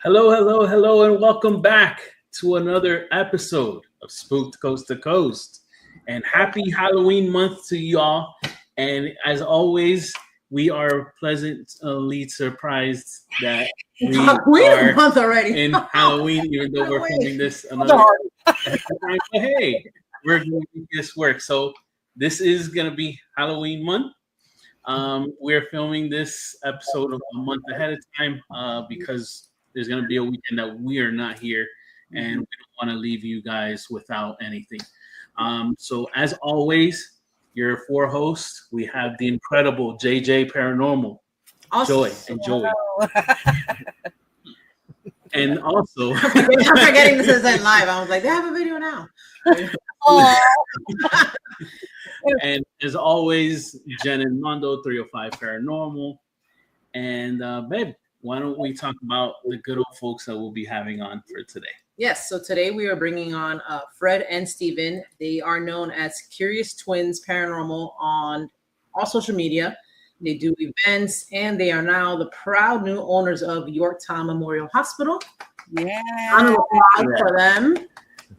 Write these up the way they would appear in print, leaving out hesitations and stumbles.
Hello, hello, hello, and welcome back to another episode of Spooked Coast to Coast. And happy Halloween month to y'all. And as always, we are pleasantly surprised that we are month already in Halloween, even though we're filming this another time. But hey, we're going to make this work. So this is going to be Halloween month. We're filming this episode a month ahead of time because there's going to be a weekend that we are not here, and we don't want to leave you guys without anything. So, as always, your four hosts, we have the incredible JJ Paranormal, Joy, and Joey. And also, I'm forgetting this isn't live. I was like, they have a video now. And as always, Jen and Mondo, 305 Paranormal. And babe, why don't we talk about the good old folks that we'll be having on for today? Yes, so today we are bringing on Fred and Steven. They are known as Curious Twins Paranormal on all social media. They do events, and they are now the proud new owners of Yorktown Memorial Hospital. Yeah. Round of applause for them.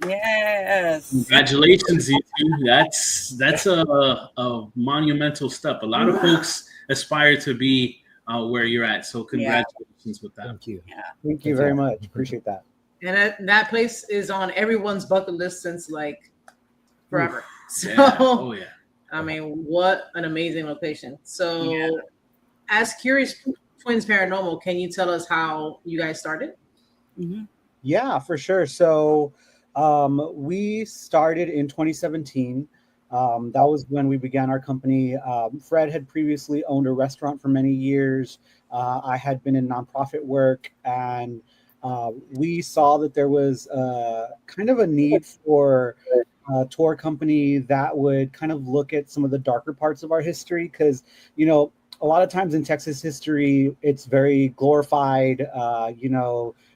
Yes. Congratulations, you two. That's a monumental step. A lot of folks aspire to be where you're at. So congratulations with that. Thank you. Yeah. Thank you very much. Appreciate that. And that place is on everyone's bucket list since like forever. So, Yeah. Oh, yeah. I mean, what an amazing location. So, as Curious Twins Paranormal, can you tell us how you guys started? Mm-hmm. Yeah, for sure. So we started in 2017. That was when we began our company. Fred had previously owned a restaurant for many years. I had been in nonprofit work, and we saw that there was kind of a need for a tour company that would kind of look at some of the darker parts of our history, because, you know, a lot of times in Texas history, it's very glorified.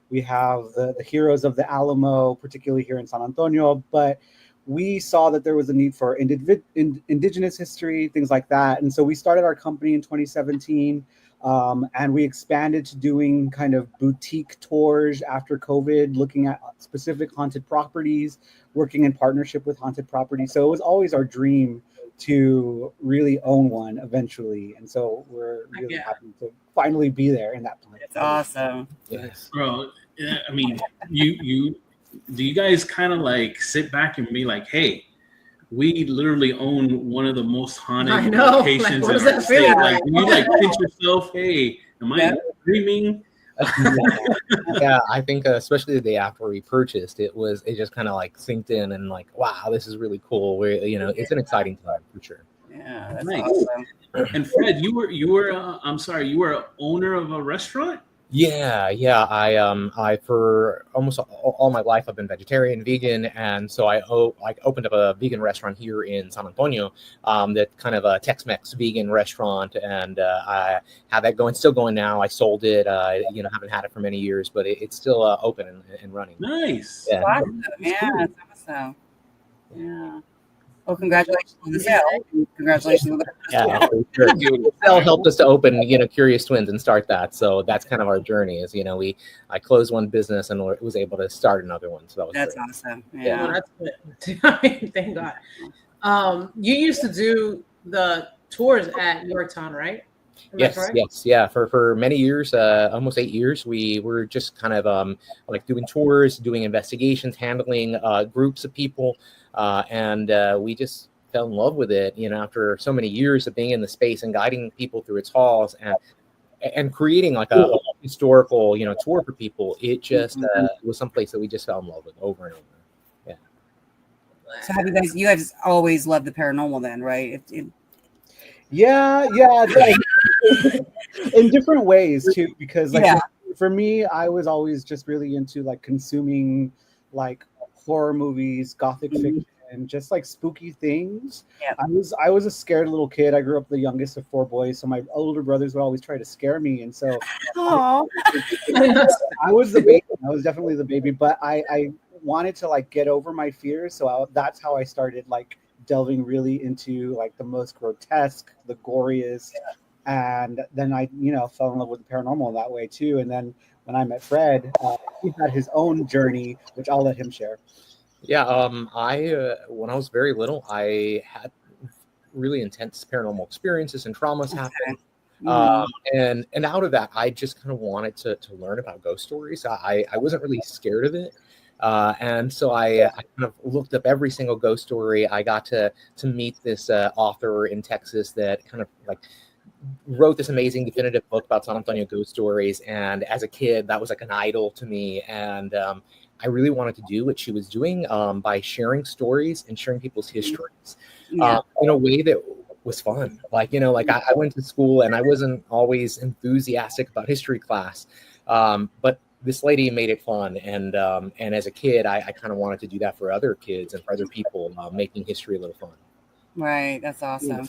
We have the heroes of the Alamo, particularly here in San Antonio, but we saw that there was a need for indigenous history, things like that. And so we started our company in 2017, and we expanded to doing kind of boutique tours after COVID, looking at specific haunted properties, working in partnership with haunted properties. So it was always our dream to really own one eventually. And so we're really happy to finally be there in that place. It's awesome. Yes. Bro, I mean, you do you guys kind of like sit back and be like, hey, we literally own one of the most haunted locations like, in our state. Like, you like pinch yourself, hey, am I dreaming? Yeah, I think especially the day after we purchased, it just kind of like synced in and like, wow, this is really cool. It's an exciting time for sure. Yeah, that's Nice. awesome. And Fred, you were an owner of a restaurant? Yeah. I for almost all my life I've been vegetarian, vegan, and so I opened up a vegan restaurant here in San Antonio. That kind of a Tex-Mex vegan restaurant, and I have that going, still going now. I sold it. Haven't had it for many years, but it's still open and running. Nice. Yeah. Awesome. Yeah, that's awesome. Yeah. Well, congratulations on the sale. Congratulations on the Yeah, for sure. The sale helped us to open, Curious Twins and start that. So that's kind of our journey. Is I closed one business and was able to start another one. So that was great. awesome. Yeah, that's good. I mean, thank God. You used to do the tours at Yorktown, right? Yes. Yeah. For many years, almost 8 years, we were just kind of like doing tours, doing investigations, handling groups of people, and we just fell in love with it. After so many years of being in the space and guiding people through its halls and creating like a historical, tour for people, it just was someplace that we just fell in love with over and over. Yeah. So have you guys always loved the paranormal then, right? Yeah, in different ways too, because for me, I was always just really into like consuming like horror movies, gothic fiction, just like spooky things. Yeah. I was a scared little kid. I grew up the youngest of 4 boys, so my older brothers would always try to scare me, and so I was the baby. I was definitely the baby, but I wanted to like get over my fears, so that's how I started like delving really into like the most grotesque, the goriest, And then I, fell in love with the paranormal that way too. And then when I met Fred, he had his own journey, which I'll let him share. Yeah, I when I was very little, I had really intense paranormal experiences and traumas happen. And out of that, I just kind of wanted to learn about ghost stories. I wasn't really scared of it. And so I kind of looked up every single ghost story. I got to meet this author in Texas that kind of like wrote this amazing definitive book about San Antonio ghost stories. And as a kid, that was like an idol to me. And I really wanted to do what she was doing by sharing stories and sharing people's histories in a way that was fun. Like, I went to school and I wasn't always enthusiastic about history class. But this lady made it fun. And as a kid, I kind of wanted to do that for other kids and for other people, making history a little fun. Right. That's awesome.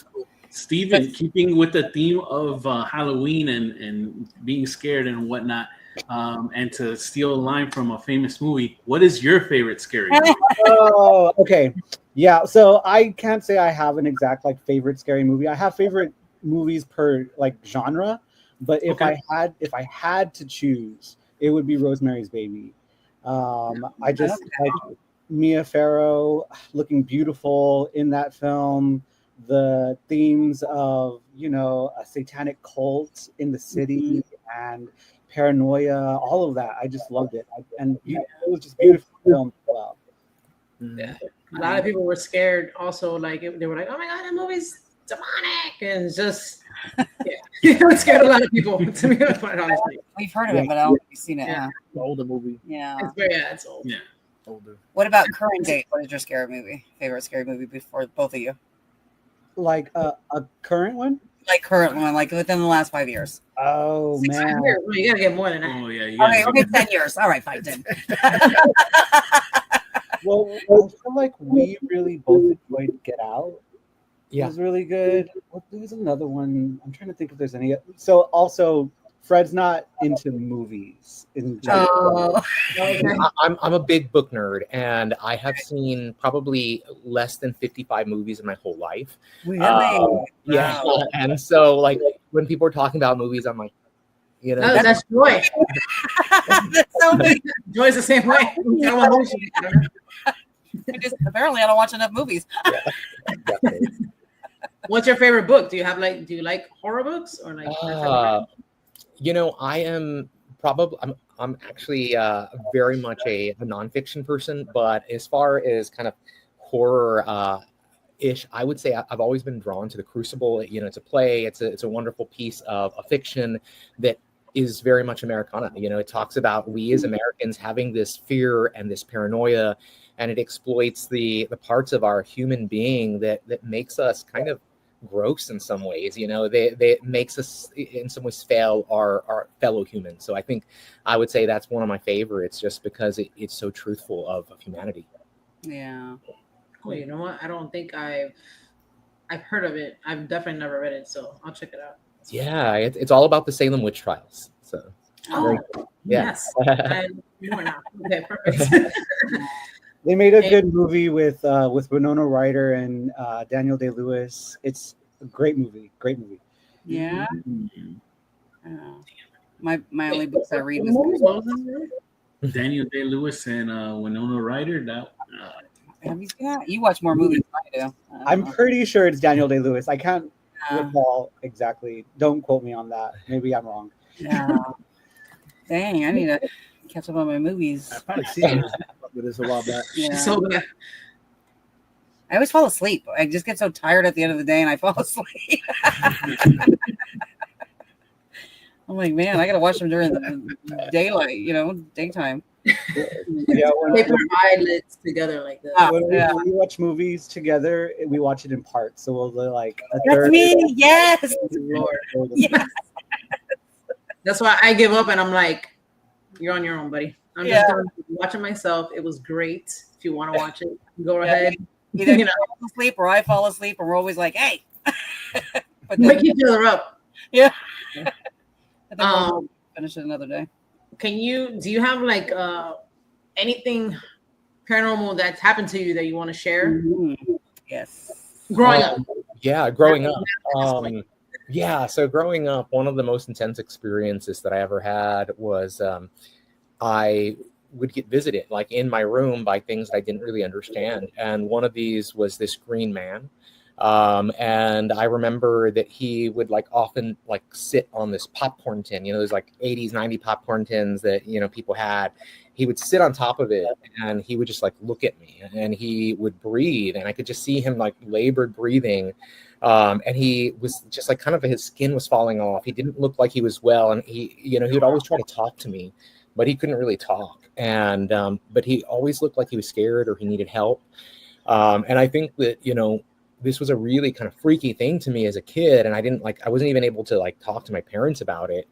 Steven, keeping with the theme of Halloween and being scared and whatnot, and to steal a line from a famous movie, what is your favorite scary movie? Oh, okay. Yeah, so I can't say I have an exact favorite scary movie. I have favorite movies per genre, but if I had to choose, it would be Rosemary's Baby. I just like Mia Farrow looking beautiful in that film. The themes of a satanic cult in the city and paranoia, all of that, I just loved it. And it was just beautiful film as well. Yeah. A lot of people were scared also, they were like, oh my god, that movie's demonic, and just it scared a lot of people, to be quite honestly. We've heard of it, but I don't think we've seen it. Yeah. The older movie. Yeah. It's old. Yeah. Older. What about current date? What is your favorite scary movie before both of you? Like a current one? Like current one, like within the last 5 years. Oh, 6 man. years. Well, you gotta get more than that. Oh yeah. Okay, 10 years. All right, fine, 10. Well, I feel like we really both enjoyed Get Out. Yeah. It was really good. Well, there was another one. I'm trying to think if there's any. So also, Fred's not into movies in general. I'm a big book nerd, and I have seen probably less than 55 movies in my whole life. Really? Yeah. And so, when people are talking about movies, I'm like, that's Joy. That's so big. Joy's the same way. Apparently, I don't watch enough movies. What's your favorite book? Do you like horror books or I am probably I'm actually very much a nonfiction person, but as far as kind of horror ish, I would say I've always been drawn to The Crucible. It's a play. It's a wonderful piece of a fiction that is very much Americana. It talks about we as Americans having this fear and this paranoia, and it exploits the parts of our human being that makes us kind of gross in some ways. They makes us in some ways fail our fellow humans. So I think I would say that's one of my favorites, just because it's so truthful of humanity. Yeah. Well, you know what? I don't think I've heard of it. I've definitely never read it, so I'll check it out. Yeah, it's all about the Salem witch trials. So yes. More now. Okay, perfect. They made a good movie with Winona Ryder and Daniel Day-Lewis. It's a great movie. Great movie. Yeah. My only books I read is Daniel Day-Lewis and Winona Ryder. Have you seen that? You watch more movies than I do. I'm pretty sure it's Daniel Day-Lewis. I can't recall exactly. Don't quote me on that. Maybe I'm wrong. Yeah. Dang, I need to catch up on my movies. I've probably seen this a while back. Yeah. So bad. I always fall asleep. I just get so tired at the end of the day and I fall asleep. I'm like, man, I got to watch them during the daylight, daytime. Yeah, they put eyelids together like that. When we watch movies together, we watch it in parts. So we'll do a That's third. me. Yes. Lord. Yes. That's why I give up and I'm like, you're on your own, buddy. I'm just going to watch it myself. It was great. If you want to watch it, go ahead. Either you fall asleep or I fall asleep, and we're always like, hey. But wake each other up. Yeah. I think we'll finish it another day. Do you have anything paranormal that's happened to you that you want to share? Mm-hmm. Yes. Growing up. Yeah, growing up. Yeah, so growing up, one of the most intense experiences that I ever had was I would get visited like in my room by things that I didn't really understand. And one of these was this green man. And I remember that he would like often like sit on this popcorn tin, there's like 80s, 90 popcorn tins that, people had. He would sit on top of it and he would just like look at me and he would breathe. And I could just see him like labored breathing. And he was just like kind of his skin was falling off. He didn't look like he was well. And he would always try to talk to me, but he couldn't really talk. And, but he always looked like he was scared or he needed help. And I think that, this was a really kind of freaky thing to me as a kid. And I wasn't even able to like talk to my parents about it.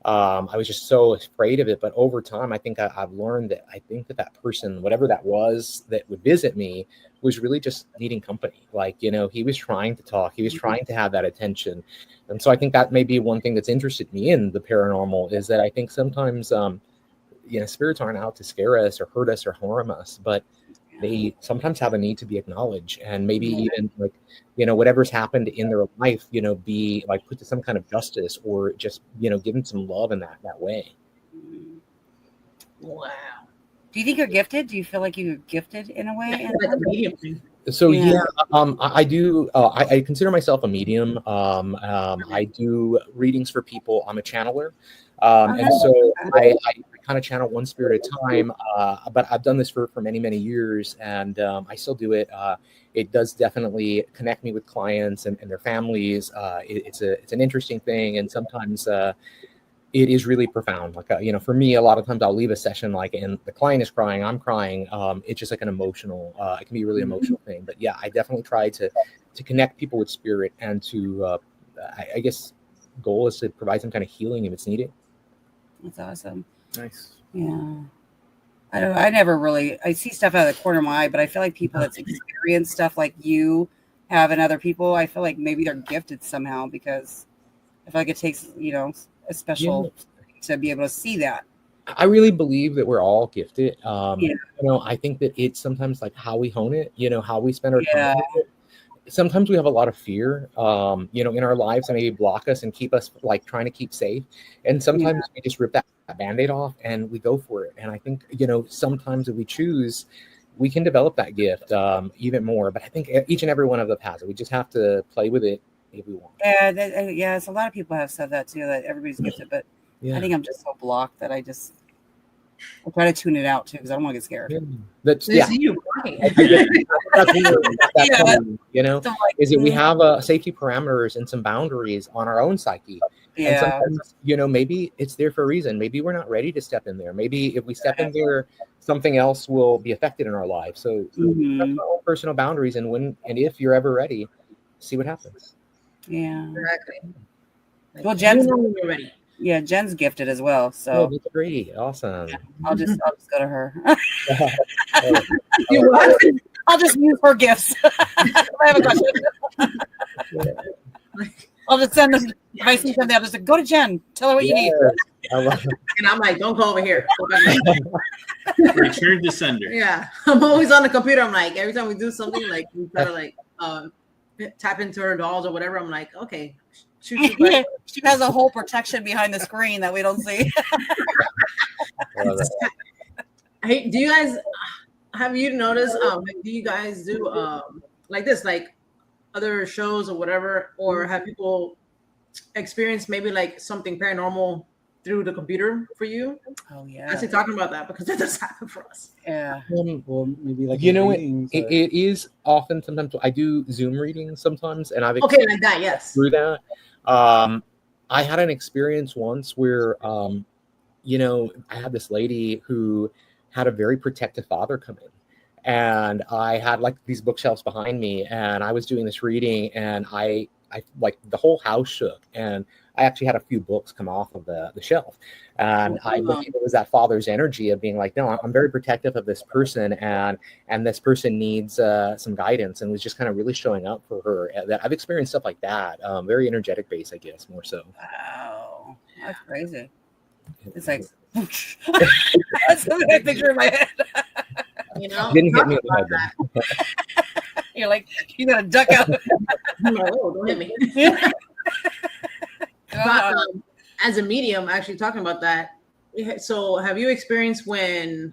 I was just so afraid of it. But over time, I think I've learned that I think that person, whatever that was that would visit me, was really just needing company. Like, he was trying to talk. He was trying to have that attention. And so I think that may be one thing that's interested me in the paranormal is that I think sometimes, spirits aren't out to scare us or hurt us or harm us, but they sometimes have a need to be acknowledged and maybe even like, whatever's happened in their life, be like put to some kind of justice or just, given some love in that way. Wow. Do you think you're gifted? Do you feel like you're gifted in a way? Like a medium thing. So I do. I consider myself a medium. I do readings for people. I'm a channeler, and so I kind of channel one spirit at a time. But I've done this for many years, and I still do it. It does definitely connect me with clients and their families. It's an interesting thing, and sometimes it is really profound. Like, for me, a lot of times I'll leave a session and the client is crying, I'm crying. It's just like an emotional, it can be a really emotional thing. But yeah, I definitely try to connect people with spirit and to, I guess, goal is to provide some kind of healing if it's needed. That's awesome. Nice. Yeah. I see stuff out of the corner of my eye, but I feel like people that's experienced stuff like you have and other people, I feel like maybe they're gifted somehow because I feel like it takes, a special to be able to see that. I really believe that we're all gifted. I think that it's sometimes like how we hone it, how we spend our time with it. Sometimes we have a lot of fear, in our lives that maybe block us and keep us like trying to keep safe. And sometimes we just rip that Band-Aid off and we go for it. And I think, sometimes if we choose, we can develop that gift even more. But I think each and every one of us has it. We just have to play with it if we want. Yeah, a lot of people have said that too, that everybody's gifted, but I think I'm just so blocked that I try to tune it out too because I don't want to get scared. That's you is that we have safety parameters and some boundaries on our own psyche. And sometimes, maybe it's there for a reason. Maybe we're not ready to step in there. Maybe if we step in there, something else will be affected in our life. So that's our own personal boundaries. And if you're ever ready, see what happens. Yeah. Exactly. Well, Jen's ready. Yeah, Jen's gifted as well. So that's great. Awesome. I'll just go to her. You what? I'll just use her gifts. I have a question. I'll just send them. If I see something, I'll just go to Jen. Tell her what you need. And I'm like, don't go over here. Return to sender. Yeah. I'm always on the computer. I'm like, every time we do something, like we try to tap into her dolls or whatever. I'm like, okay, shoot. She has a whole protection behind the screen that we don't see. Hey, do you guys have you noticed? Do you guys do like this, like other shows or whatever, or have people experienced maybe like something paranormal through the computer for you? Oh yeah, actually talking about that because that does happen for us. Yeah. Well, maybe like it is often. Sometimes I do Zoom readings sometimes, and I've like that. Yes. Through that, I had an experience once where, I had this lady who had a very protective father come in, and I had like these bookshelves behind me, and I was doing this reading, and I like the whole house shook, and I actually had a few books come off of the shelf, and I believe it was that father's energy of being like, no, I'm very protective of this person, and this person needs some guidance, and was just kind of really showing up for her. That I've experienced stuff like that, very energetic based, I guess, more so. Wow, that's crazy. It's like that's something I picture in my head. Didn't hit me in the head. You're like, you gotta duck out. No, don't hit me. But, as a medium, actually talking about that. So, have you experienced when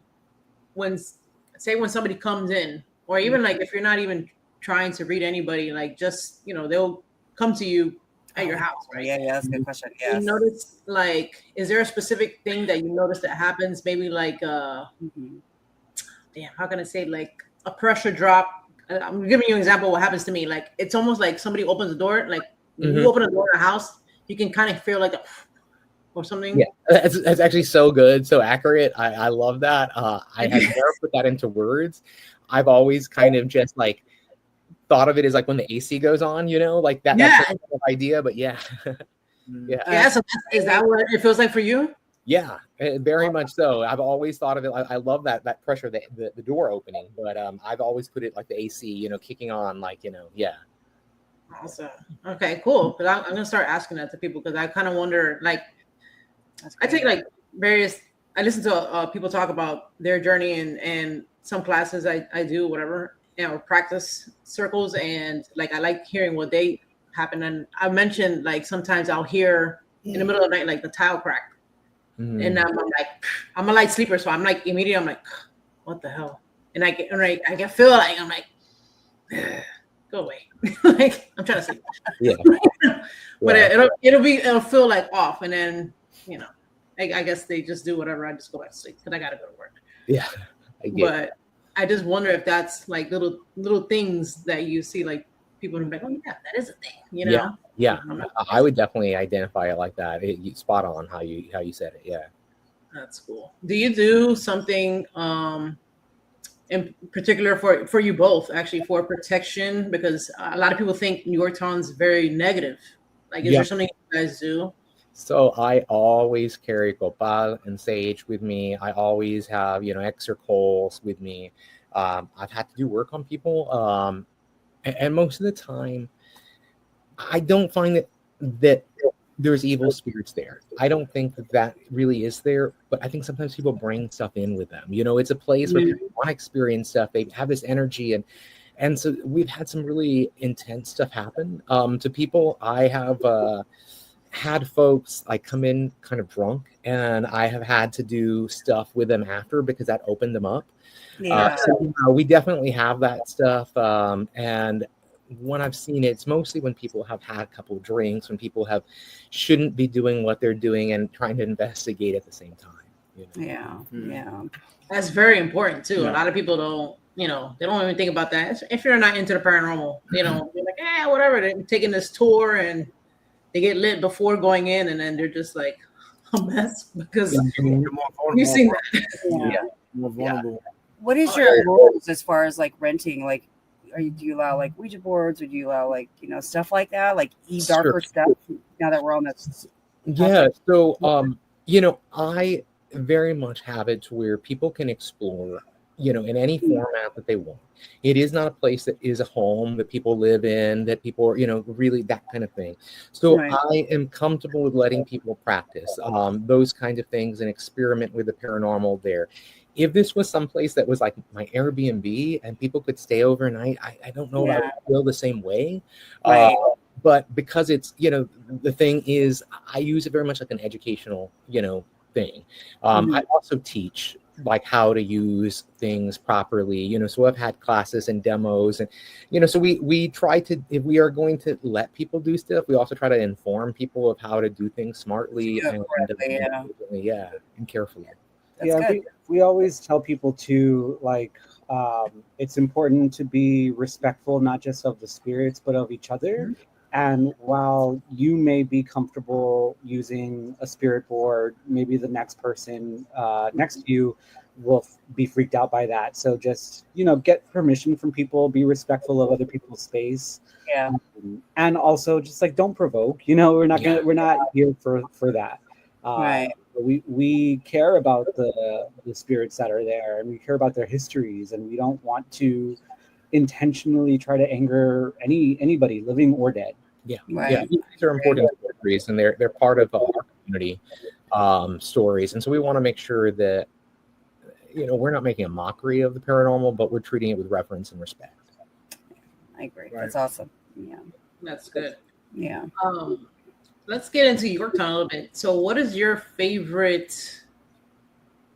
say when somebody comes in, or even like if you're not even trying to read anybody, like just they'll come to you at your house, right? Yeah, that's a good question. You Yes. notice, like, is there a specific thing that you notice that happens? Maybe like damn, how can I say, like a pressure drop? I'm giving you an example of what happens to me. Like it's almost like somebody opens the door, like when you open a door in a house, you can kind of feel like or something. Yeah, that's actually so good, so accurate. I love that. I have never put that into words. I've always kind of just like thought of it as like when the AC goes on, like that. Yeah. That's kind of idea, but yeah. Yeah. So is that what it feels like for you? Yeah, very much so. I've always thought of it. I love that pressure, the door opening, but I've always put it like the AC, kicking on, like yeah. Awesome. Okay, cool. Because I'm gonna start asking that to people because I kind of wonder, like, I take like I listen to people talk about their journey and some classes I do whatever, practice circles, and like I like hearing what they happen. And I mentioned like sometimes I'll hear in the middle of the night like the tile crack. And I'm a light sleeper, so I'm like immediately I'm like, what the hell? And I can feel like I'm like, go away. Like I'm trying to sleep. Yeah. But it'll feel like off, and then I guess they just do whatever. I just go back to sleep because I gotta go to work. Yeah. But I just wonder if that's like little things that you see, like people are like, oh yeah, that is a thing, Yeah, I would definitely identify it like that. Spot on how you said it. Yeah, that's cool. Do you do something in particular for you both, actually, for protection? Because a lot of people think Yorktown's very negative. Like, is there something you guys do? So I always carry copal and sage with me. I always have extra coals with me. I've had to do work on people, and most of the time, I don't find that there's evil spirits there. I don't think that really is there, but I think sometimes people bring stuff in with them. It's a place where people want to experience stuff. They have this energy, and so we've had some really intense stuff happen to people. I have had folks like come in kind of drunk, and I have had to do stuff with them after because that opened them up. Yeah. So we definitely have that stuff, and when I've seen it, it's mostly when people have had a couple of drinks, when people shouldn't be doing what they're doing and trying to investigate at the same time. Yeah. That's very important too. A lot of people don't, they don't even think about that. If you're not into the paranormal, they're like, whatever. They're taking this tour and they get lit before going in, and then they're just like a mess because you've seen that. More vulnerable. What is your rules as far as like renting? Like, do you allow like Ouija boards, or do you allow like stuff like that, like darker stuff? Now that we're on this, So I very much have it to where people can explore, in any format that they want. It is not a place that is a home that people live in, that people are, really that kind of thing. So I am comfortable with letting people practice those kinds of things and experiment with the paranormal there. If this was someplace that was like my Airbnb and people could stay overnight, I don't know if I would feel the same way. But because it's, the thing is, I use it very much like an educational, thing. I also teach like how to use things properly, so I've had classes and demos, and so we try to, if we are going to let people do stuff, we also try to inform people of how to do things smartly and carefully. We always tell people to it's important to be respectful, not just of the spirits but of each other. And while you may be comfortable using a spirit board, maybe the next person next to you will be freaked out by that. So just, get permission from people, be respectful of other people's space. Yeah. And also just don't provoke, we're not here for that. Right. We care about the spirits that are there, and we care about their histories, and we don't want to intentionally try to anger anybody, living or dead. Yeah, right. Yeah, these are important stories, and they're part of our community stories, and so we want to make sure that we're not making a mockery of the paranormal, but we're treating it with reverence and respect. I agree. Right. That's awesome. Yeah, that's good. Yeah. let's get into Yorktown a little bit. So, what is your favorite?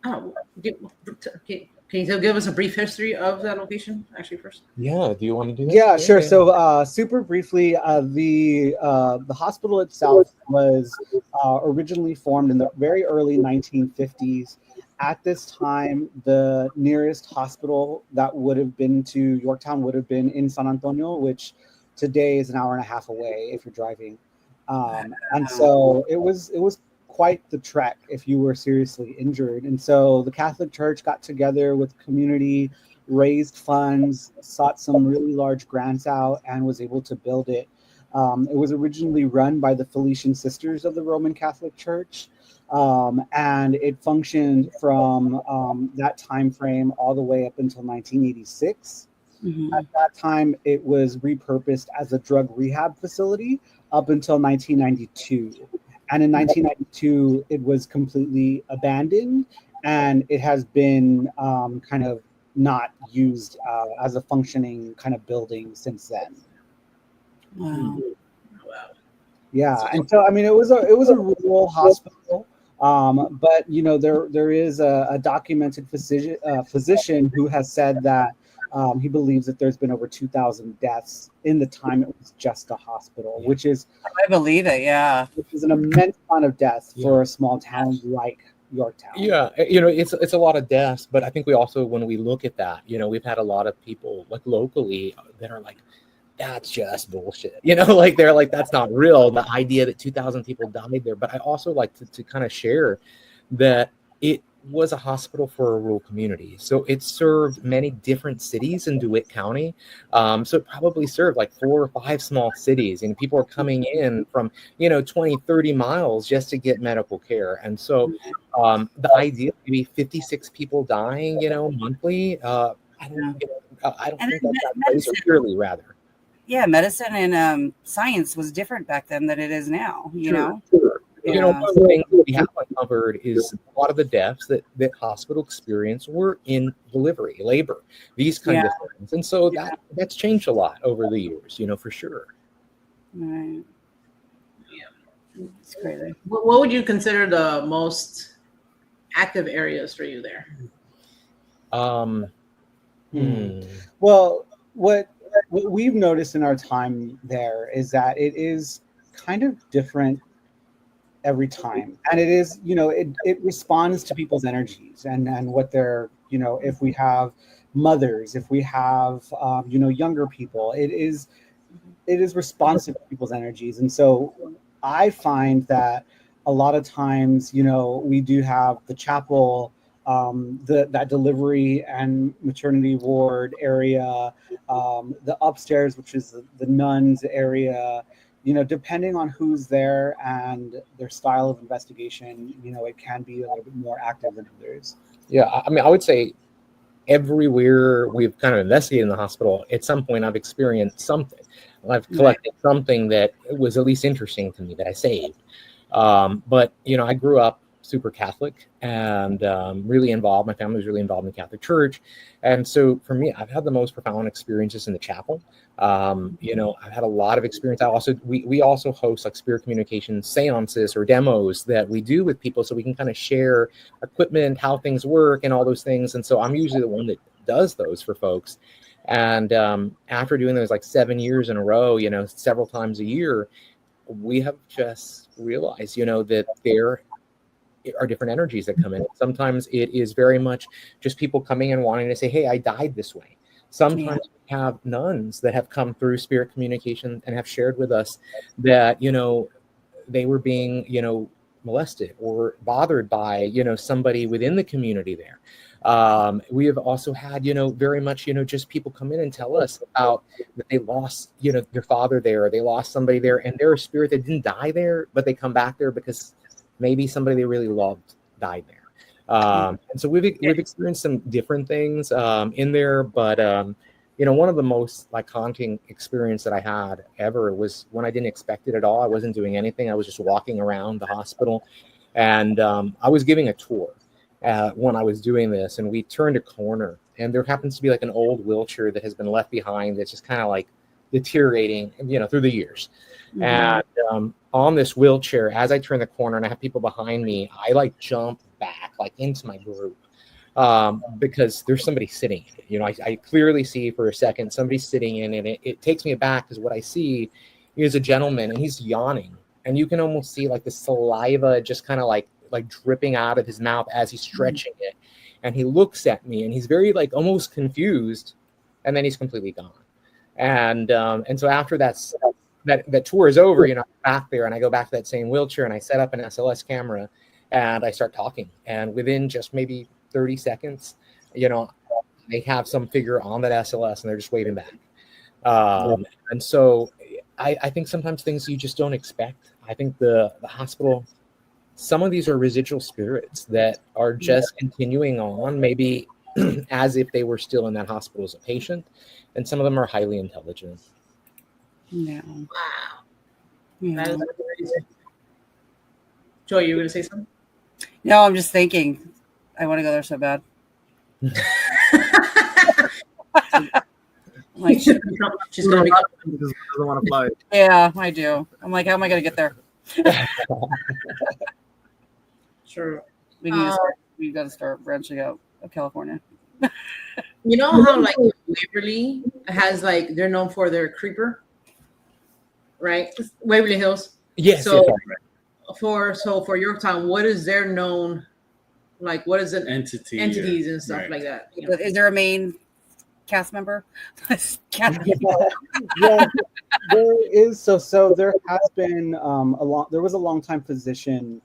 Oh, can you give us a brief history of that location, actually, first? Yeah, do you want to do that? Yeah, sure. So, super briefly, the hospital itself was originally formed in the very early 1950s. At this time, the nearest hospital that would have been to Yorktown would have been in San Antonio, which today is an hour and a half away if you're driving. And so it was quite the trek if you were seriously injured. And so the Catholic Church got together with community, raised funds, sought some really large grants out, and was able to build it. It was originally run by the Felician Sisters of the Roman Catholic Church, and it functioned from that time frame all the way up until 1986. Mhm. At that time, it was repurposed as a drug rehab facility up until 1992. And in 1992, it was completely abandoned, and it has been kind of not used as a functioning kind of building since then. Wow. Wow. Yeah, and so I mean, it was a rural hospital, but you know there is a documented physician who has said that he believes that there's been over 2,000 deaths in the time it was just a hospital, which is I believe it. Yeah. an immense amount of deaths for a small town like Yorktown. Yeah, you know, it's a lot of deaths, but I think we also, when we look at that, you know, we've had a lot of people like locally that are like, that's just bullshit. You know, like they're like, that's not real. The idea that 2,000 people died there. But I also like to kind of share that it was a hospital for a rural community. So it served many different cities in DeWitt County. So it probably served like 4 or 5 small cities, and people are coming in from, 20, 30 miles just to get medical care. And so the idea of maybe 56 people dying, monthly, I don't think that's that crazy, or purely rather. Yeah, medicine and science was different back then than it is now. You know. Sure. Yeah. One of the things that we have uncovered is a lot of the deaths that hospital experience were in delivery, labor, these kind of things. And so that's changed a lot over the years, for sure. Right. Yeah. It's crazy. What would you consider the most active areas for you there? Well, what we've noticed in our time there is that it is kind of different every time, and it is, it responds to people's energies and what they're, if we have mothers, if we have younger people, it is responsive to people's energies. And so I find that a lot of times, we do have the chapel, that delivery and maternity ward area, the upstairs, which is the nuns area. Depending on who's there and their style of investigation, it can be a little bit more active than others. Yeah, I mean, I would say everywhere we've kind of investigated in the hospital, at some point I've experienced something. I've collected something that was at least interesting to me that I saved. But, I grew up super Catholic and really involved. My family was really involved in the Catholic Church. And so for me, I've had the most profound experiences in the chapel. I've had a lot of experience. We also host like spirit communication seances or demos that we do with people so we can kind of share equipment, how things work and all those things. And so I'm usually the one that does those for folks. And after doing those like 7 years in a row, several times a year, we have just realized, that there are different energies that come in. Sometimes it is very much just people coming in wanting to say, hey, I died this way. Sometimes we have nuns that have come through spirit communication and have shared with us that, they were being, molested or bothered by, somebody within the community there. We have also had, very much, just people come in and tell us about that they lost, their father there, or they lost somebody there, and they're a spirit that didn't die there, but they come back there because maybe somebody they really loved died there. And so we've experienced some different things in there, but one of the most like haunting experience that I had ever was when I didn't expect it at all. I wasn't doing anything. I was just walking around the hospital, and I was giving a tour when I was doing this, and we turned a corner, and there happens to be like an old wheelchair that has been left behind that's just kind of like deteriorating, through the years. And on this wheelchair, as I turn the corner and I have people behind me, I like jump back like into my group because there's somebody sitting in it. You know, I clearly see for a second somebody sitting in it. It takes me aback because what I see is a gentleman and he's yawning, and you can almost see like the saliva just kind of like dripping out of his mouth as he's stretching it. And he looks at me and he's very like almost confused, and then he's completely gone. And so after that tour is over, you know, I'm back there and I go back to that same wheelchair and I set up an SLS camera and I start talking. And within just maybe 30 seconds, you know, they have some figure on that SLS and they're just waving back. And so I think sometimes things you just don't expect. I think the hospital, some of these are residual spirits that are just continuing on, maybe as if they were still in that hospital as a patient. And some of them are highly intelligent. Yeah. Wow. Yeah. That is crazy. Joy, you were going to say something? No, I'm just thinking. I want to go there so bad. Like, she's going to be. Doesn't want to fly. yeah, I do. I'm like, how am I going to get there? Sure. We got to start branching out of California. You know how like Waverly has like they're known for their creeper, right? Waverly Hills. Yes. So yes, for Yorktown, what is their known, like what is it? Entities and stuff like that. You know? Is there a main cast member? Yeah, there is. So there has been there was a longtime physician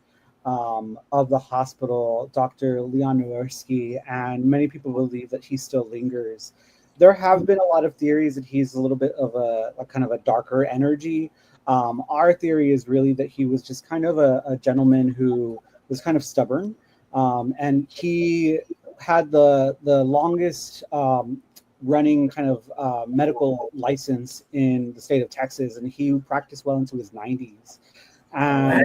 of the hospital, Dr. Leon Norsky, and many people believe that he still lingers. There have been a lot of theories that he's a little bit of a kind of a darker energy. Our theory is really that he was just kind of a gentleman who was kind of stubborn, and he had the longest running kind of medical license in the state of Texas, and he practiced well into his 90s. And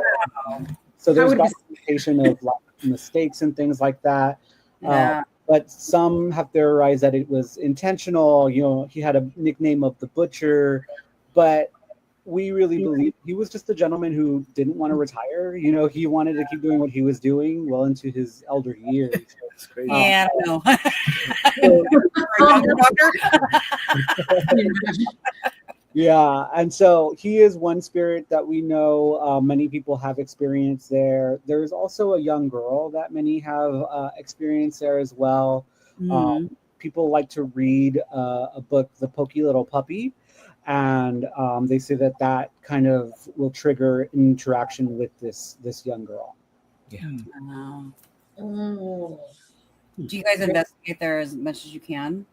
so there's documentation of like mistakes and things like that. Yeah. But some have theorized that it was intentional. You know, he had a nickname of the Butcher, but we really believe he was just a gentleman who didn't want to retire. You know, he wanted to keep doing what he was doing well into his elder years. It's crazy. Yeah, I don't know. Yeah, and so he is one spirit that we know many people have experienced there. There's also a young girl that many have experienced there as well. People like to read a book, The Pokey Little Puppy, and they say that kind of will trigger interaction with this young girl. Yeah. Do you guys investigate there as much as you can?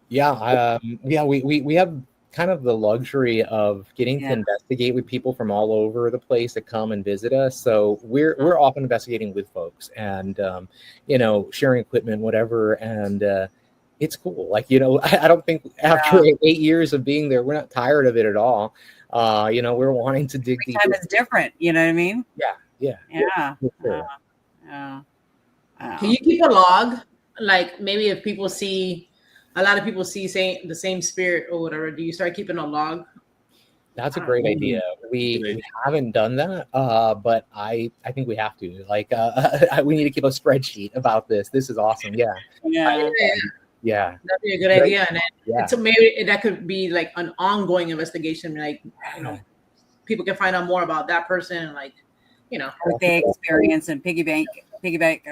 Yeah. We have kind of the luxury of getting to investigate with people from all over the place that come and visit us. So we're often investigating with folks and, you know, sharing equipment, whatever. And it's cool. Like, you know, I don't think after 8 years of being there, we're not tired of it at all. You know, we're wanting to dig deeper. Every time is different. You know what I mean? Yeah. Sure. Can you keep a log? Like maybe if people see, a lot of people see the same spirit or whatever, do you start keeping a log? That's a great idea. We haven't done that, but I think we have to. Like, we need to keep a spreadsheet about this. This is awesome. Yeah. That'd be a good idea. And then so maybe that could be like an ongoing investigation. Like, you know, people can find out more about that person, like, you know, what they experience and piggyback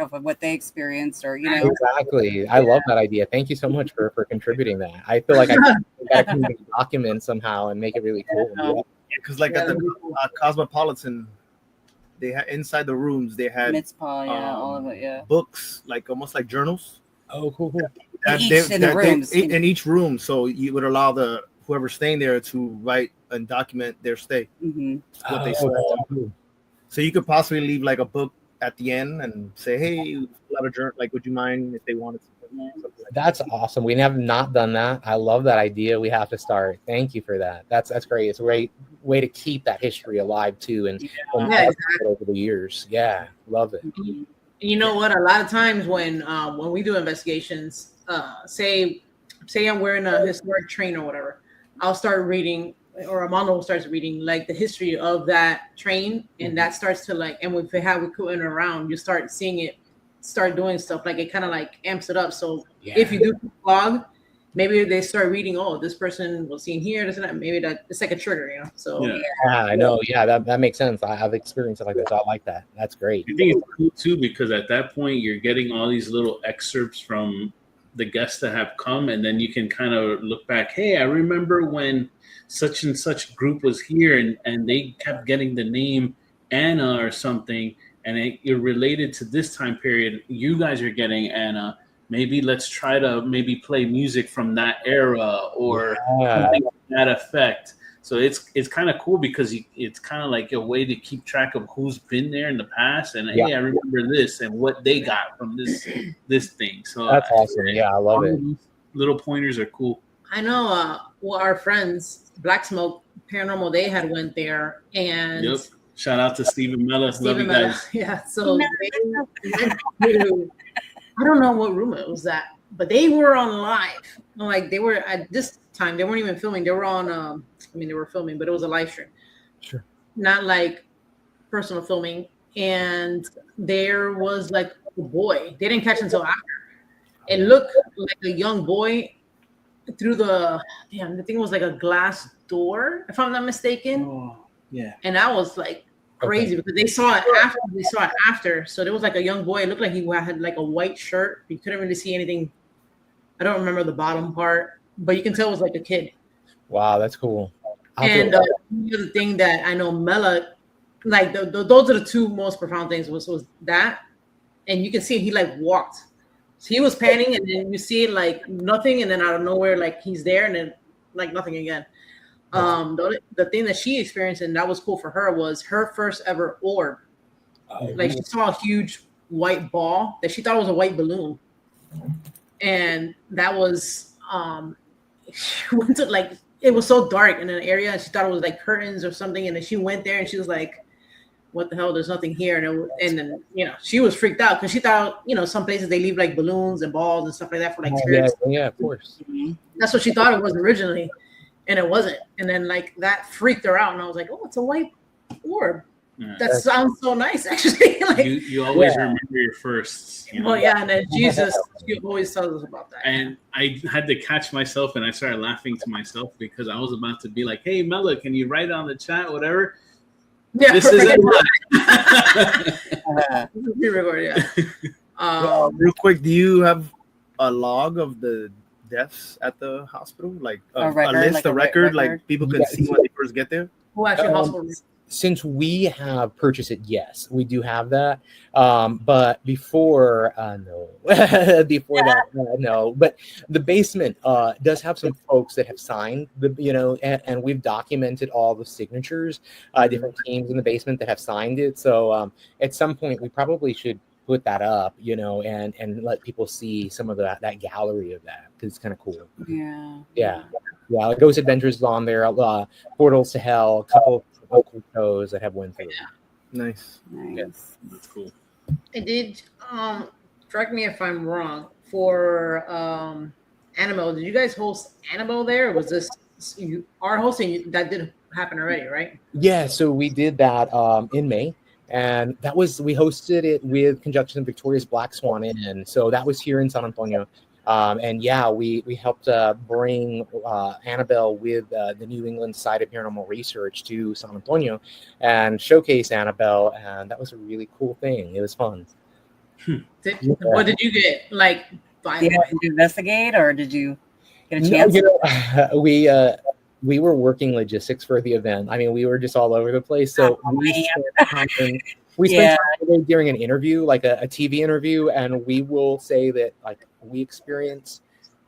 off of what they experienced, or you know. Exactly. I love that idea. Thank you so much for contributing that. I feel like I got to document somehow and make it really cool. Because like at the Cosmopolitan, they had inside the rooms they had NESPR, all of it, books, like almost like journals. Oh, cool. In each room, so you would allow the whoever staying there to write and document their stay. What they saw. So you could possibly leave like a book at the end and say, hey, a lot of journal, like, would you mind if they wanted something like that? That's awesome. We have not done that. I love that idea. We have to start. Thank you for that. That's great. It's a great way to keep that history alive too, and over the years. Yeah, love it. You know what? A lot of times when we do investigations, say I'm wearing a historic train or whatever, I'll start reading or Armando starts reading like the history of that train, and that starts to like, and if we have equipment around, you start seeing it start doing stuff, like it kind of like amps it up. So if you do blog, maybe they start reading, oh, this person was seen here, this and that. Maybe that it's like a trigger, you know. So I know. Yeah, that makes sense. I have experienced it like this. I like that. That's great. I think it's cool too, because at that point you're getting all these little excerpts from the guests that have come, and then you can kind of look back. Hey, I remember when such and such group was here, and they kept getting the name Anna or something, and you're related to this time period. You guys are getting Anna. Maybe let's try to maybe play music from that era or something to that effect. So it's kind of cool, because it's kind of like a way to keep track of who's been there in the past, and hey, I remember this and what they got from this thing. So that's awesome. Yeah, I love it. Little pointers are cool. I know. Well, our friends Black Smoke Paranormal, they had went there, and shout out to Stephen Mella. Love you guys. Yeah. So they went to, I don't know what room it was at, but they were on live. Like they were at this time, they weren't even filming. They were on. They were filming, but it was a live stream. Sure. Not like personal filming. And there was like a boy. They didn't catch until after. It looked like a young boy through the thing was like a glass door, if I'm not mistaken. Oh, yeah. And that was like crazy because they saw it after. They saw it after. So there was like a young boy. It looked like he had like a white shirt. You couldn't really see anything. I don't remember the bottom part, but you can tell it was like a kid. Wow, that's cool. And the other thing that I know Mella, like those are the two most profound things was that, and you can see he like walked. So he was panning, and then you see like nothing, and then out of nowhere, like he's there, and then like nothing again. The thing that she experienced, and that was cool for her, was her first ever orb. Like she saw a huge white ball that she thought was a white balloon, and that was she went to like. It was so dark in an area, and she thought it was like curtains or something. And then she went there, and she was like, "What the hell? There's nothing here." And then she was freaked out because she thought some places they leave like balloons and balls and stuff like that for like spirits. Yeah, of course. That's what she thought it was originally, and it wasn't. And then like that freaked her out, and I was like, "Oh, it's a white orb." That sounds so nice, actually. Like, you always remember your firsts. Well, yeah, and then Jesus, you always tells us about that. And I had to catch myself, and I started laughing to myself because I was about to be like, "Hey, Mella, can you write on the chat, whatever?" Yeah, this isn't pre-recorded. Yeah. Real quick, do you have a log of the deaths at the hospital, like a list, a record, like people can see when they first get there? Who actually hospital? Since we have purchased it, yes, we do have that. But before, no. No. But the basement does have some folks that have signed and we've documented all the signatures, different teams in the basement that have signed it. So at some point, we probably should put that up, and let people see some of that gallery of that, because it's kind of cool. Yeah. Like Ghost Adventures is on there. Portals to Hell, a couple local shows that have went through. Nice. Yeah, that's cool. I did. Correct me if I'm wrong. For Annabelle, did you guys host Annabelle there? Or was this you are hosting? That did happen already, right? Yeah. So we did that in May, and that was we hosted it with conjunction of Victoria's Black Swan Inn. So that was here in San Antonio. And we helped bring Annabelle with the New England Society of Paranormal Research to San Antonio and showcase Annabelle, and that was a really cool thing. It was fun. What did you get? Like, did you investigate, or did you get a chance? We were working logistics for the event. I mean, we were just all over the place. So we spent time during an interview, like a TV interview, and we will say that like we experienced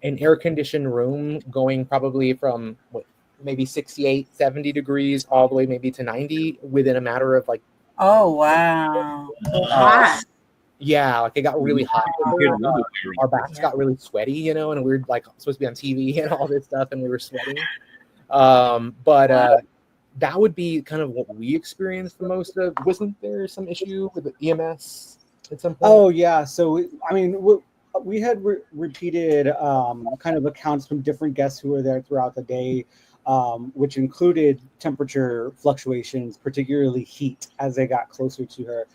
an air-conditioned room going probably from maybe 68, 70 degrees all the way maybe to 90 within a matter of like. Oh, wow. Hot. Yeah, like it got really hot. Our backs got really sweaty, and we were like supposed to be on TV and all this stuff, and we were sweating. But that would be kind of what we experienced the most of. Wasn't there some issue with the EMS at some point? Oh, yeah. So, I mean, we had repeated kind of accounts from different guests who were there throughout the day. which included temperature fluctuations, particularly heat, as they got closer to her.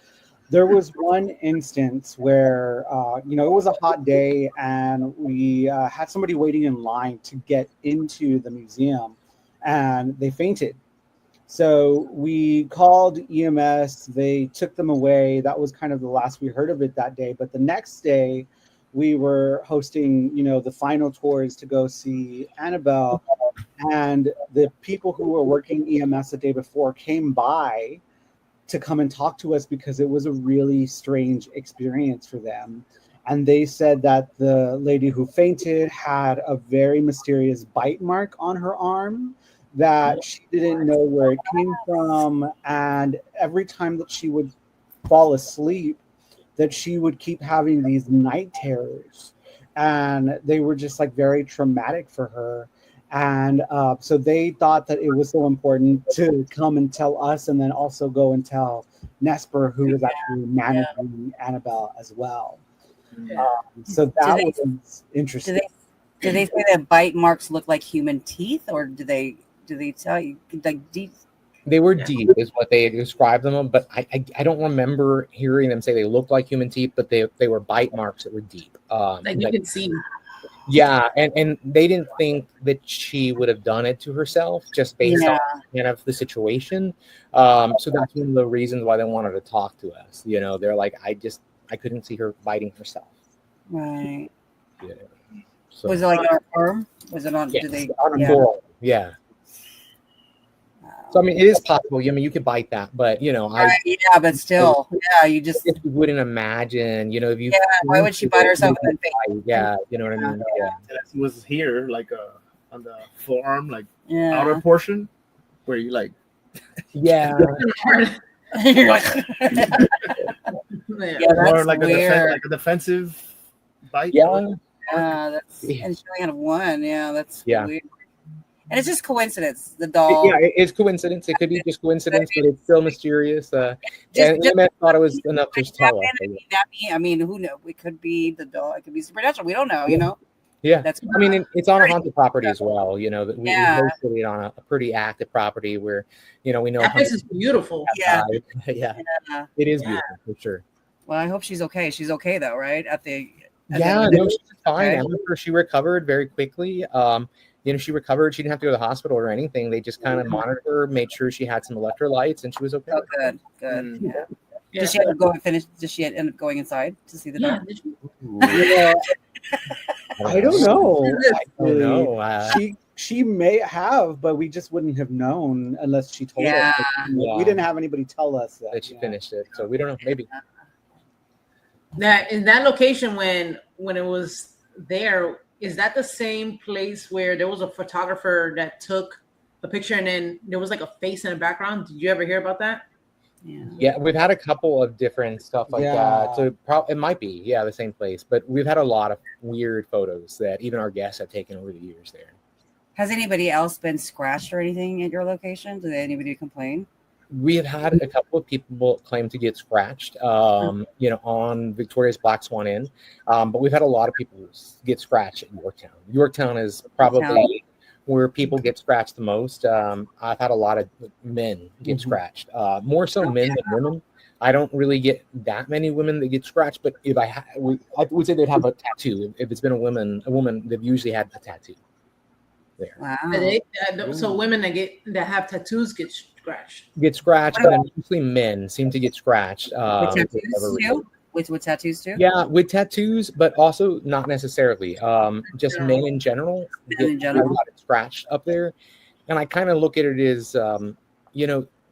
There was one instance where, it was a hot day, and we had somebody waiting in line to get into the museum, and they fainted. So we called EMS. They took them away. That was kind of the last we heard of it that day. But the next day, we were hosting, the final tours to go see Annabelle. And the people who were working EMS the day before came by to come and talk to us because it was a really strange experience for them. And they said that the lady who fainted had a very mysterious bite mark on her arm that she didn't know where it came from. And every time that she would fall asleep, that she would keep having these night terrors. And they were just like very traumatic for her. And so they thought that it was so important to come and tell us, and then also go and tell NESPR, who was actually managing Annabelle as well. So that was interesting. Did they say that bite marks look like human teeth, or did they tell you like deep? They were deep, is what they described them. But I don't remember hearing them say they looked like human teeth, but they were bite marks that were deep. Like you could see. Yeah, and they didn't think that she would have done it to herself just based on kind of the situation. So that's one of the reasons why they wanted to talk to us. They're like, I couldn't see her biting herself. Right. Yeah. So, was it like on her arm? Was it on? Yes, Did they? on her forearm. Yeah. So I mean, it is possible. You could bite that, but but still, you just wouldn't imagine. If you, why would she bite herself in the face? Yeah, you know what I mean. Yeah, it was here, like on the forearm, like outer portion, where you like, You're like, or like a defensive bite. That's and she only had one. That's weird. And it's just coincidence. The doll. It's coincidence. It could be just coincidence, but it's still mysterious. And EMS thought it was enough to tell us. I mean, who knows? It could be the doll. It could be supernatural. We don't know. Yeah, it's on a haunted property as well. That we hosted it on a pretty active property where, we know that place is beautiful. Yeah, it is beautiful for sure. Well, I hope she's okay. She's okay though, right? No, she's fine. I'm sure she recovered very quickly. She recovered. She didn't have to go to the hospital or anything. They just kind of monitored her, made sure she had some electrolytes, and she was okay. Oh, good. Yeah. Did she end up going finish? Did she end up going inside to see the dog? I don't know. I don't know. She may have, but we just wouldn't have known unless she told us. We didn't have anybody tell us that she finished it, so we don't know. Maybe that in that location when it was there. Is that the same place where there was a photographer that took a picture and then there was like a face in the background? Did you ever hear about that? Yeah, we've had a couple of different stuff like that. So it might be, the same place. But we've had a lot of weird photos that even our guests have taken over the years there. Has anybody else been scratched or anything at your location? Did anybody complain? We have had a couple of people claim to get scratched, on Victoria's Black Swan Inn. But we've had a lot of people get scratched at Yorktown. Yorktown is probably where people get scratched the most. I've had a lot of men get scratched, more so men than women. I don't really get that many women that get scratched, but if I would say they'd have a tattoo. If it's been a woman, they've usually had a tattoo. There. Wow. So women that have tattoos get scratched. But then usually men seem to get scratched. With tattoos too? With tattoos too? Yeah, with tattoos, but also not necessarily. Just men in general get scratched up there. And I kind of look at it as,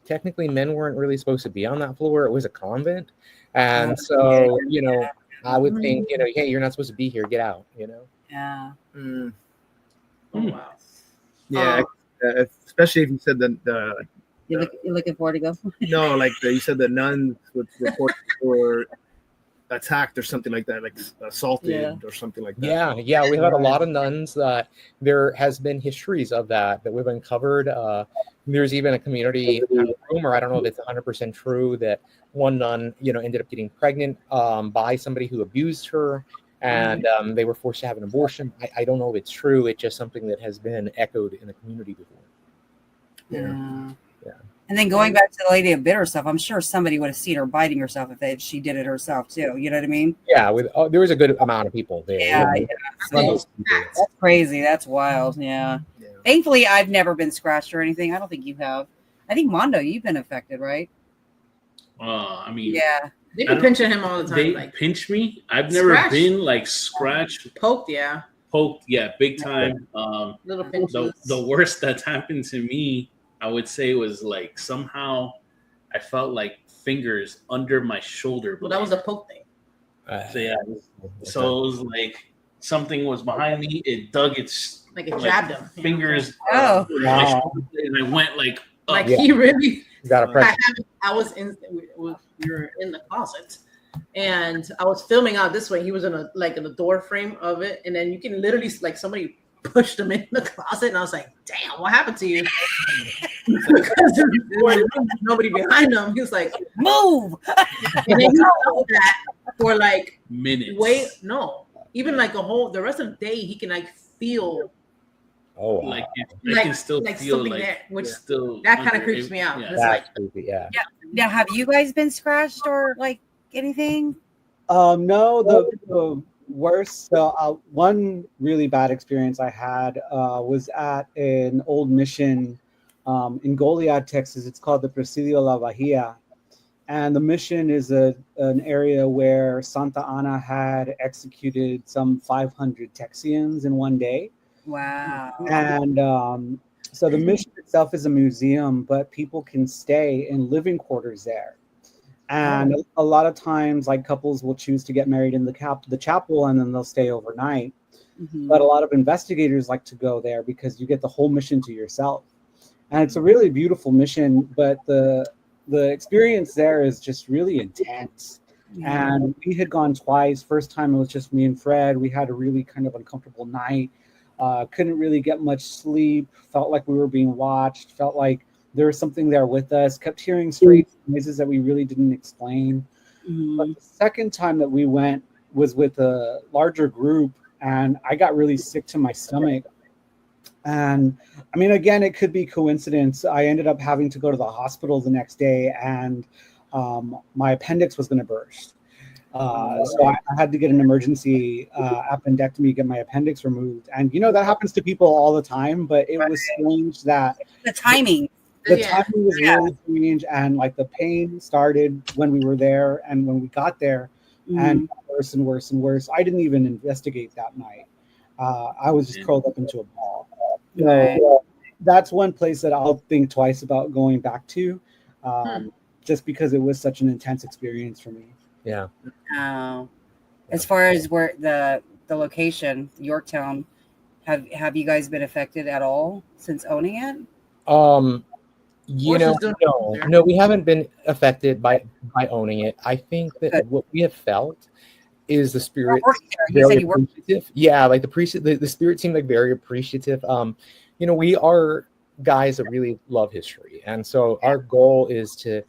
technically men weren't really supposed to be on that floor. It was a convent. And so, I would think, hey, you're not supposed to be here. Get out, Yeah. Mm. Oh, wow. Yeah, especially if you said you're looking forward to go. No, like you said the nuns would report or attacked or something like that, like assaulted or something like that. Yeah, we've had a lot of nuns that there has been histories of that we've uncovered. There's even a community rumor, I don't know if it's 100% true, that one nun, ended up getting pregnant by somebody who abused her. and they were forced to have an abortion. I don't know if it's true. It's just something that has been echoed in the community before. Yeah. Yeah. And then going back to the lady that bit herself, I'm sure somebody would have seen her biting herself if she did it herself too. You know what I mean? Yeah, there was a good amount of people there. Yeah, So, that's crazy. That's wild. Yeah. Thankfully, I've never been scratched or anything. I don't think you have. I think Mondo, you've been affected, right? I mean, yeah. They be pinching him all the time. They like pinch me. I've never been like scratched, poked, big time. Little pinches. The worst that's happened to me, I would say, was like somehow I felt like fingers under my shoulder. Well, that was a poke thing. So it was like something was behind me. It dug its like it jabbed him. Fingers. Oh, my shoulder, and I went like up. Like he really. Got a pressure. I was in. We were in the closet, and I was filming out this way. He was in the door frame of it, and then you can literally like somebody pushed him in the closet, and I was like, "Damn, what happened to you?" Because there was nobody behind him. He was like, "Move!" And then he held that for like minutes. Even like the rest of the day, he can like feel. Oh, wow. I can still feel like there, which still that kind of creeps me out. Yeah. That's creepy. Yeah. Now, have you guys been scratched or like anything? No, the worst. One really bad experience I had was at an old mission in Goliad, Texas. It's called the Presidio La Bahia, and the mission is an area where Santa Ana had executed some 500 Texians in one day. Wow. And so the mission itself is a museum, but people can stay in living quarters there. And a lot of times, like couples will choose to get married in the chapel, and then they'll stay overnight. Mm-hmm. But a lot of investigators like to go there because you get the whole mission to yourself. And it's a really beautiful mission, but the experience there is just really intense. Yeah. And we had gone twice. First time it was just me and Fred. We had a really kind of uncomfortable night. Couldn't really get much sleep. Felt like we were being watched. Felt like there was something there with us. Kept hearing strange noises that we really didn't explain. Mm-hmm. But the second time that we went was with a larger group, and I got really sick to my stomach. And I mean, again, it could be coincidence. I ended up having to go to the hospital the next day, and my appendix was going to burst. So I had to get an emergency appendectomy, get my appendix removed. And, that happens to people all the time, but it was strange that the timing was really strange. And like the pain started when we were there and when we got there, and worse and worse and worse. I didn't even investigate that night. I was just curled up into a ball. So that's one place that I'll think twice about going back to, just because it was such an intense experience for me. Yeah. As far as where the location, Yorktown, have you guys been affected at all since owning it? No, we haven't been affected by owning it. I think that what we have felt is the spirit very appreciative. Yeah, like the spirit seemed like very appreciative. We are guys that really love history, and so our goal is to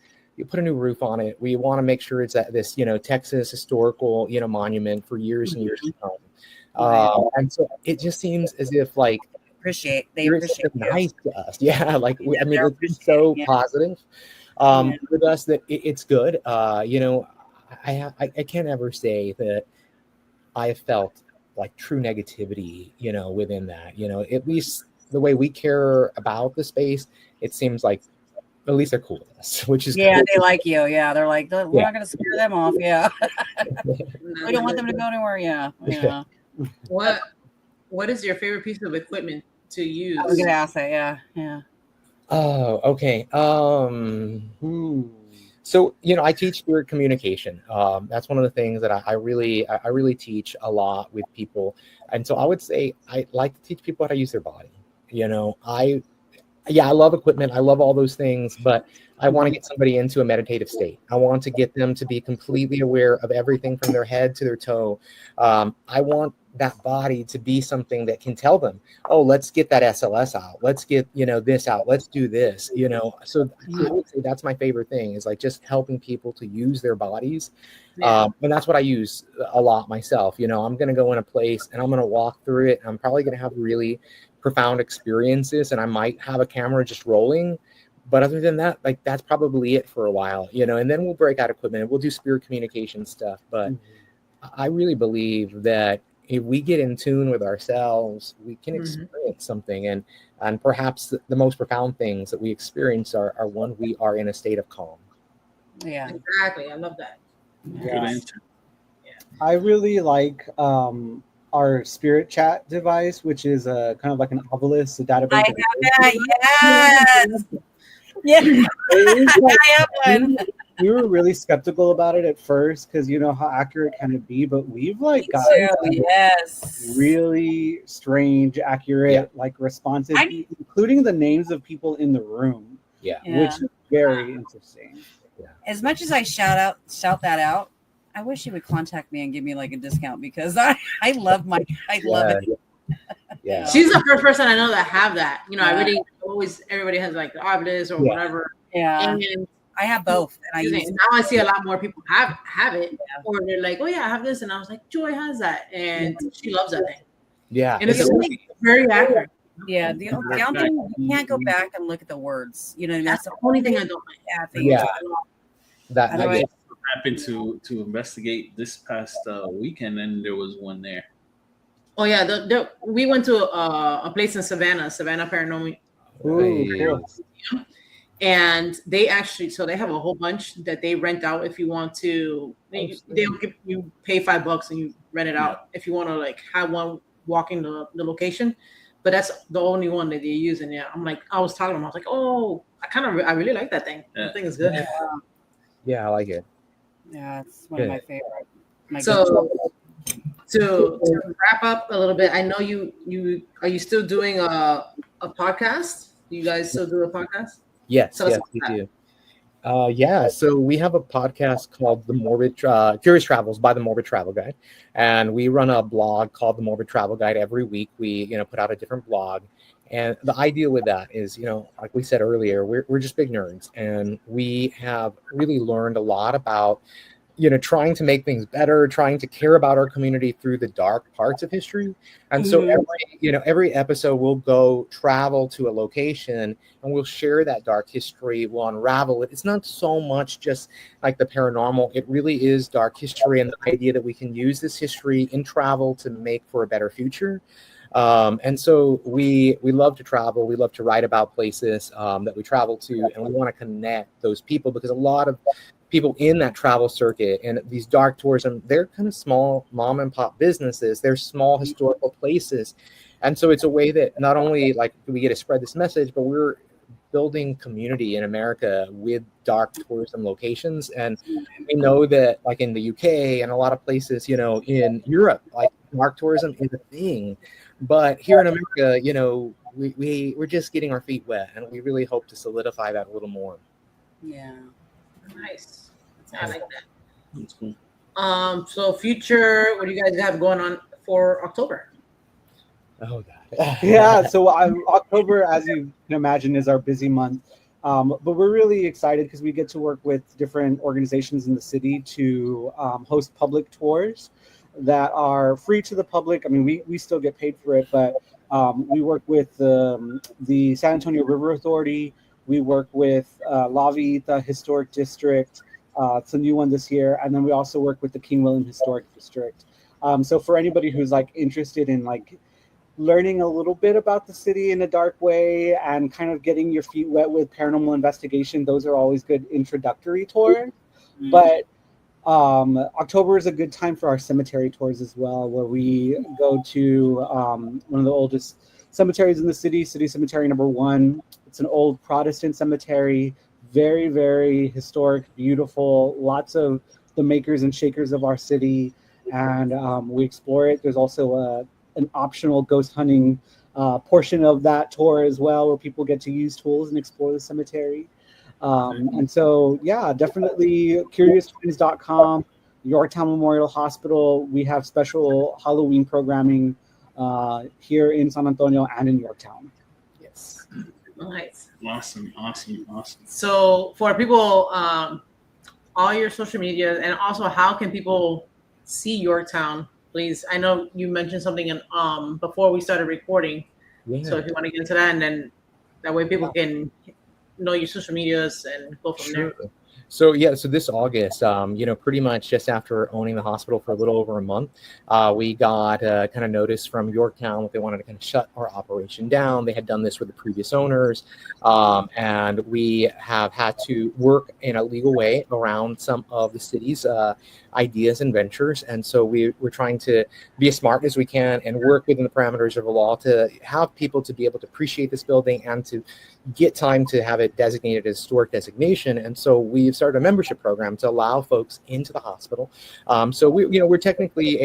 put a new roof on it. We want to make sure it's at this, Texas historical, monument for years and years to come. And so it just seems as if like they appreciate nice to us. Yeah, like it's been so positive with us that it's good. I can't ever say that I have felt like true negativity, within that. At least the way we care about the space, it seems like at least they're cool with us, which is cool. They like you. Yeah, they're like, we're not going to scare them off. Yeah, we don't want them to go anywhere. Yeah. What is your favorite piece of equipment to use? I was going to ask that. Yeah. Oh, okay. So I teach spirit communication. That's one of the things that I really teach a lot with people, and so I would say I like to teach people how to use their body. I love equipment. I love all those things, but I want to get somebody into a meditative state. I want to get them to be completely aware of everything from their head to their toe. I want that body to be something that can tell them, oh, let's get that SLS out, let's get this out, let's do this, so I would say that's my favorite thing, is like just helping people to use their bodies. And that's what I use a lot myself. I'm going to go in a place and I'm going to walk through it, and I'm probably going to have really profound experiences, and I might have a camera just rolling, but other than that, like, that's probably it for a while, and then we'll break out equipment and we'll do spirit communication stuff. But I really believe that if we get in tune with ourselves, we can experience something. And perhaps the most profound things that we experience are when we are in a state of calm. Yeah, exactly. I love that. Good answer. I really like our spirit chat device, which is kind of like an obelisk, a database. I have that, yes. I have one. We were really skeptical about it at first because how accurate can it be, but we've got really strange, accurate, responses, including the names of people in the room. Yeah. Which is very interesting. Yeah. As much as I shout that out, I wish you would contact me and give me a discount, because I love it. Yeah. She's the first person I know that have that. I really always, everybody has the obelisk or whatever. Yeah. And I have both. And now I see a lot more people have it, or they're like, oh yeah, I have this, and I was like, Joy has that, and she loves that thing. Yeah. And it's very accurate. Yeah, the only thing, you can't go back and look at the words. That's the only thing I don't like. Yeah. That happened to investigate this past weekend, and there was one there. Oh yeah, we went to a place in Savannah Paranormal. Ooh, cool. And they have a whole bunch that they rent out if you want to. They'll give you, pay $5 and you rent it out if you want to have one walking the location. But that's the only one that they're using. Yeah, I was talking to them. I was like, oh, I really like that thing. Yeah. That thing is good. Yeah, I like it. Yeah, it's one of my favorite. So to wrap up a little bit, I know you are you still doing a podcast? You guys still do a podcast? Yes, we do. So we have a podcast called Curious Travels by the Morbid Travel Guide, and we run a blog called the Morbid Travel Guide every week. We put out a different blog, and the idea with that is, like we said earlier, we're just big nerds, and we have really learned a lot about trying to make things better, trying to care about our community through the dark parts of history. And so every episode we'll go travel to a location and we'll share that dark history. We'll unravel it. It's not so much just like the paranormal. It really is dark history, and the idea that we can use this history in travel to make for a better future. And so we love to travel. We love to write about places that we travel to, and we want to connect those people, because a lot of people in that travel circuit and these dark tourism, they're kind of small mom and pop businesses. They're small historical places. And so it's a way that not only do we get to spread this message, but we're building community in America with dark tourism locations. And we know that in the UK and a lot of places, in Europe, dark tourism is a thing. But here in America, we're just getting our feet wet, and we really hope to solidify that a little more. Yeah. Nice. I like that. That's cool. So future, what do you guys have going on for October? Oh God. Yeah. So October, as you can imagine, is our busy month. But we're really excited because we get to work with different organizations in the city to host public tours that are free to the public. I mean, we still get paid for it, but we work with the San Antonio River Authority. We work with La Vita Historic District. It's a new one this year. And then we also work with the King William Historic District. So for anybody who's interested in learning a little bit about the city in a dark way and kind of getting your feet wet with paranormal investigation, those are always good introductory tours. Mm-hmm. But October is a good time for our cemetery tours as well, where we go to one of the oldest cemeteries in the city Cemetery number 1. It's an old Protestant cemetery, very, very historic, beautiful, lots of the makers and shakers of our city. And we explore it. There's also an optional ghost hunting portion of that tour as well, where people get to use tools and explore the cemetery. And so, yeah, definitely CuriousTwins.com. Yorktown Memorial Hospital, we have special Halloween programming here in San Antonio and in Yorktown. Yes. Nice. Awesome. So for people, all your social media, and also how can people see Yorktown, please? I know you mentioned something in, before we started recording. Yeah. So if you want to get into that, and then that way people can know your social medias and go from there. So this August, pretty much just after owning the hospital for a little over a month, we got kind of notice from Yorktown that they wanted to kind of shut our operation down. They had done this with the previous owners, and we have had to work in a legal way around some of the city's ideas and ventures. And so we're trying to be as smart as we can and work within the parameters of the law to have people to be able to appreciate this building and to get time to have it designated as historic designation. And so we've started a membership program to allow folks into the hospital. So we're technically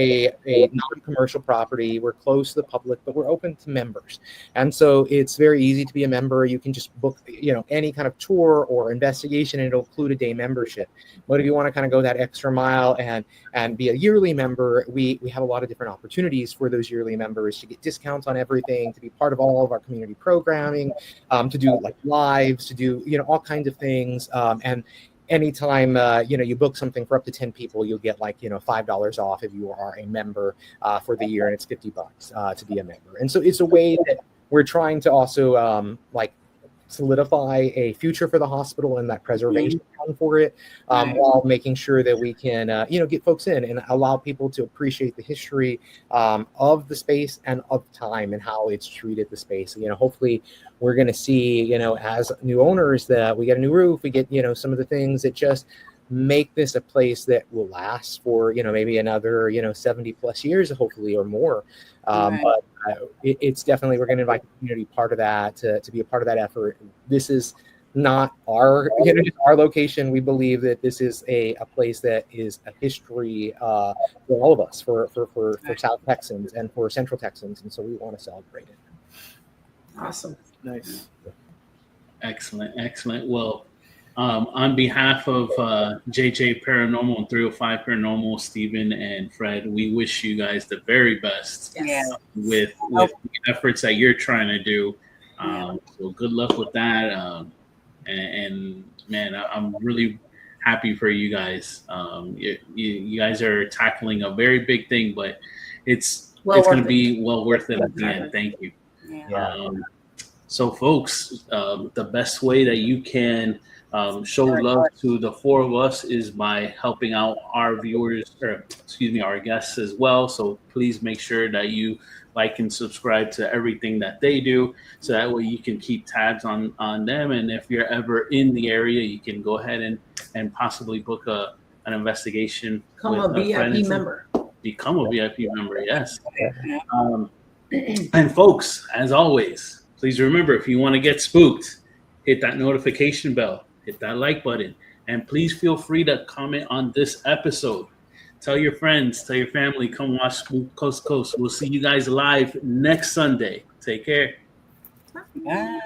a non-commercial property. We're closed to the public, but we're open to members. And so it's very easy to be a member. You can just book, any kind of tour or investigation, and it'll include a day membership. But if you want to kind of go that extra mile and be a yearly member, we have a lot of different opportunities for those yearly members to get discounts on everything, to be part of all of our community programming, to do like lives, to do all kinds of things, and anytime you book something for up to 10 people, you'll get like $5 off if you are a member for the year, and it's $50 to be a member. And so it's a way that we're trying to also solidify a future for the hospital and that preservation for it, while making sure that we can get folks in and allow people to appreciate the history of the space and of time and how it's treated the space. Hopefully we're going to see as new owners that we get a new roof, we get some of the things that just make this a place that will last for maybe another 70 plus years, hopefully, or more. But it's definitely, we're going to invite the community part of that to be a part of that effort. This is not our our location. We believe that this is a place that is a history for all of us, for South Texans and for Central Texans, and so we want to celebrate it. Awesome. Nice. Excellent. Well, on behalf of JJ Paranormal and 305 Paranormal, Stephen and Fred, we wish you guys the very best with the efforts that you're trying to do. So good luck with that. And man, I'm really happy for you guys. You guys are tackling a very big thing, but it's going to be well worth it at the end. Thank you. So folks, the best way that you can show love to the four of us is by helping out our viewers, our guests as well. So please make sure that you like and subscribe to everything that they do, so that way you can keep tabs on them. And if you're ever in the area, you can go ahead and possibly book an investigation. Become a VIP member. Become a VIP member, yes. And folks, as always, please remember, if you want to get spooked, hit that notification bell, hit that like button, and please feel free to comment on this episode. Tell your friends, tell your family, come watch Spook Coast to Coast. We'll see you guys live next Sunday. Take care. Bye.